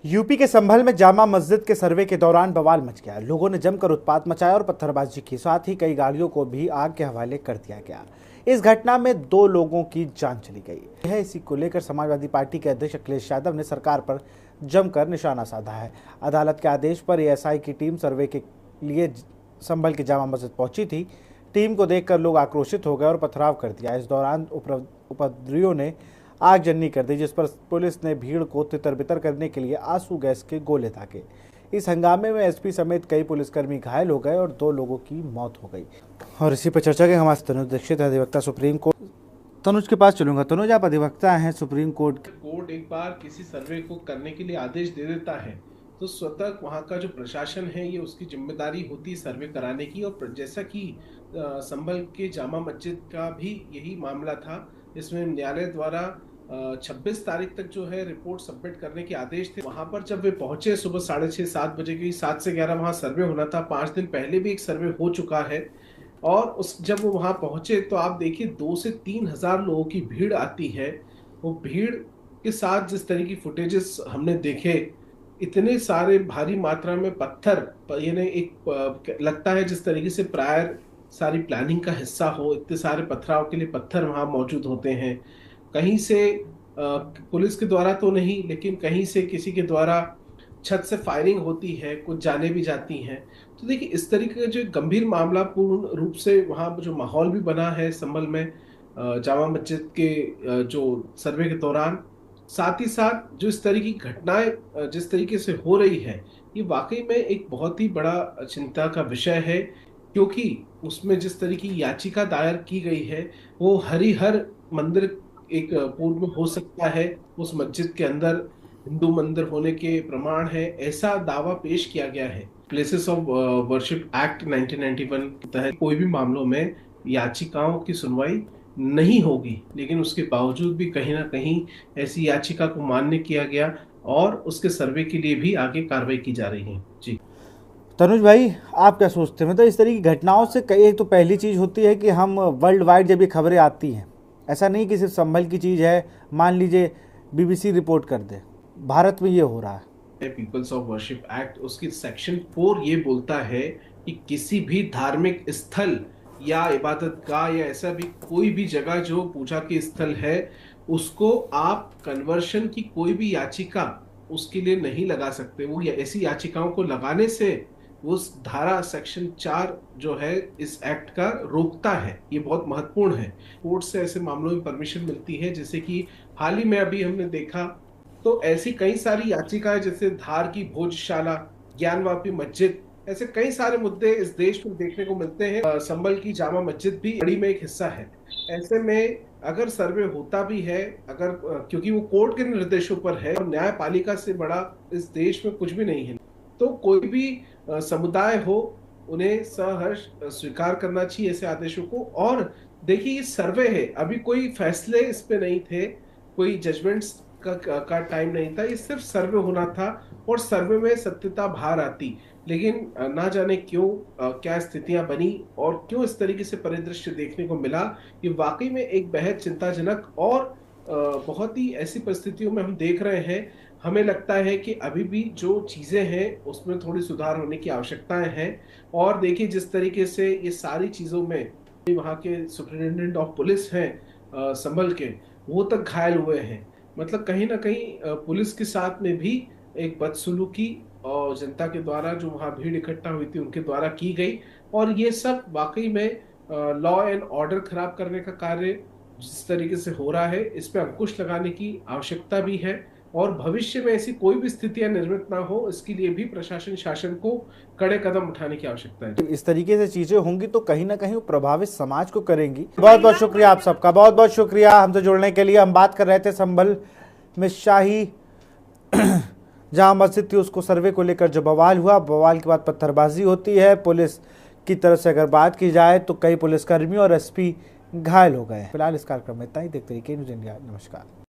UP के संभल में जामा मस्जिद के सर्वे के दौरान बवाल मच गया। लोगों ने जमकर उत्पात मचाया और पत्थरबाजी की, साथ ही कई गाड़ियों को भी आग के हवाले कर दिया गया। इस घटना में 2 लोगों की जान चली गई है। इसी को लेकर समाजवादी पार्टी के अध्यक्ष अखिलेश यादव ने सरकार पर जमकर निशाना साधा है। अदालत के आदेश पर एएसआई की टीम सर्वे के लिए संभल की जामा मस्जिद पहुंची थी। टीम को देखकर लोग आक्रोशित हो गए और पथराव कर दिया। इस दौरान उपद्रवियों ने आगजनी कर दी, जिस पर पुलिस ने भीड़ को तितर-बितर करने के लिए आंसू गैस के गोले दागे। इस हंगामे में एसपी समेत कई पुलिसकर्मी घायल हो गए और 2 लोगों की मौत हो गई। और इसी पर चर्चा के हमारे तनुज दीक्षित, अधिवक्ता सुप्रीम कोर्ट। तनुज के पास चलूंगा। तनुज, आप अधिवक्ता हैं सुप्रीम कोर्ट। कोर्ट एक बार किसी सर्वे को करने के लिए आदेश दे देता है तो स्वतः वहाँ का जो प्रशासन है ये उसकी जिम्मेदारी होती है सर्वे कराने की। और जैसा कि संभल के जामा मस्जिद का भी यही मामला था, इसमें न्यायालय द्वारा 26 तारीख तक जो है रिपोर्ट सबमिट करने के आदेश थे। वहां पर जब वे पहुंचे सुबह 6:30-7 बजे की, 7 से 11 वहां सर्वे होना था। 5 दिन पहले भी एक सर्वे हो चुका है और जब वो वहां पहुंचे तो आप देखिए 2 से 3 हजार लोगों की भीड़ आती है। वो भीड़ के साथ जिस तरह की फुटेजेस हमने देखे, इतने सारे भारी मात्रा में पत्थर, यानी एक लगता है जिस तरीके से प्रायर सारी प्लानिंग का हिस्सा हो, इतने सारे पथराव के लिए पत्थर वहां मौजूद होते हैं। कहीं से पुलिस के द्वारा तो नहीं, लेकिन कहीं से किसी के द्वारा छत से फायरिंग होती है, कुछ जाने भी जाती हैं। तो देखिए इस तरीके का जो गंभीर मामला पूर्ण रूप से वहाँ जो माहौल भी बना है संभल में जामा मस्जिद के जो सर्वे के दौरान, साथ ही साथ जो इस तरह की घटनाएं जिस तरीके से हो रही है, ये वाकई में एक बहुत ही बड़ा चिंता का विषय है। क्योंकि उसमें जिस तरह की याचिका दायर की गई है वो हरिहर मंदिर एक पूर्व में हो सकता है, उस मस्जिद के अंदर हिंदू मंदिर होने के प्रमाण है, ऐसा दावा पेश किया गया है। प्लेसेस ऑफ वर्शिप एक्ट 1991 के तहत कोई भी मामलों में याचिकाओं की सुनवाई नहीं होगी, लेकिन उसके बावजूद भी कहीं ना कहीं ऐसी याचिका को मान्य किया गया और उसके सर्वे के लिए भी आगे कार्रवाई की जा रही है। जी तनुज भाई, आप क्या सोचते हैं? मतलब इस तरह की घटनाओं से कई, एक तो पहली चीज़ होती है कि हम वर्ल्ड वाइड जब ये खबरें आती हैं, ऐसा नहीं कि सिर्फ संभल की चीज़ है, मान लीजिए बीबीसी रिपोर्ट कर दे, भारत में ये हो रहा है। पीपल्स ऑफ वर्शिप एक्ट उसकी सेक्शन 4 ये बोलता है कि किसी भी धार्मिक स्थल या इबादत गाह या ऐसा भी कोई भी जगह जो पूजा के स्थल है, उसको आप कन्वर्शन की कोई भी याचिका उसके लिए नहीं लगा सकते। वो ऐसी याचिकाओं को लगाने से उस धारा सेक्शन 4 जो है इस एक्ट का रोकता है। ये बहुत महत्वपूर्ण है। कोर्ट से ऐसे मामलों में परमिशन मिलती है, जैसे कि हाल ही में अभी हमने देखा तो ऐसी कई सारी याचिकाएं, जैसे धार की भोजशाला, ज्ञानवापी मस्जिद, ऐसे कई सारे मुद्दे इस देश में देखने को मिलते हैं। संभल की जामा मस्जिद भी बड़ी में एक हिस्सा है। ऐसे में अगर सर्वे होता भी है, अगर क्योंकि वो कोर्ट के निर्देशों पर है और न्यायपालिका से बड़ा इस देश में कुछ भी नहीं है, तो कोई भी समुदाय हो उन्हें सहर्ष स्वीकार करना चाहिए ऐसे आदेशों को। और देखिए ये सर्वे है, अभी कोई फैसले इस पे नहीं थे, कोई जजमेंट्स का टाइम नहीं था, ये सिर्फ सर्वे होना था और सर्वे में सत्यता बाहर आती। लेकिन ना जाने क्यों क्या स्थितियां बनी और क्यों इस तरीके से परिदृश्य देखने को मिला। ये वाकई में एक बेहद चिंताजनक और बहुत ही ऐसी परिस्थितियों में हम देख रहे हैं। हमें लगता है कि अभी भी जो चीजें हैं उसमें थोड़ी सुधार होने की आवश्यकताएं हैं। और देखिए जिस तरीके से ये सारी चीजों में वहाँ के सुपरिटेंडेंट ऑफ पुलिस हैं संभल के, वो तक घायल हुए हैं। मतलब कहीं ना कहीं पुलिस के साथ में भी एक बदसलूकी और जनता के द्वारा जो वहाँ भीड़ इकट्ठा हुई थी उनके द्वारा की गई। और ये सब वाकई में लॉ एंड ऑर्डर खराब करने का कार्य जिस तरीके से हो रहा है, इस पे अंकुश लगाने की आवश्यकता भी है। और भविष्य में ऐसी कोई भी स्थितियां निर्मित ना हो, इसके लिए भी प्रशासन शासन को कड़े कदम उठाने की आवश्यकता है। इस तरीके से चीजें होंगी तो कहीं ना कहीं वो प्रभावित समाज को करेंगी। बहुत बहुत शुक्रिया आप सबका, बहुत बहुत शुक्रिया हमसे जुड़ने के लिए। हम बात कर रहे थे संभल में शाही जहाँ मस्जिद थी उसको सर्वे को लेकर जो बवाल हुआ, बवाल के बाद पत्थरबाजी होती है। पुलिस की तरफ से अगर बात की जाए तो कई पुलिसकर्मी और एसपी घायल हो गए। फिलहाल इस कार्यक्रम में इतना ही। देखते रहिए के न्यूज़ इंडिया। नमस्कार।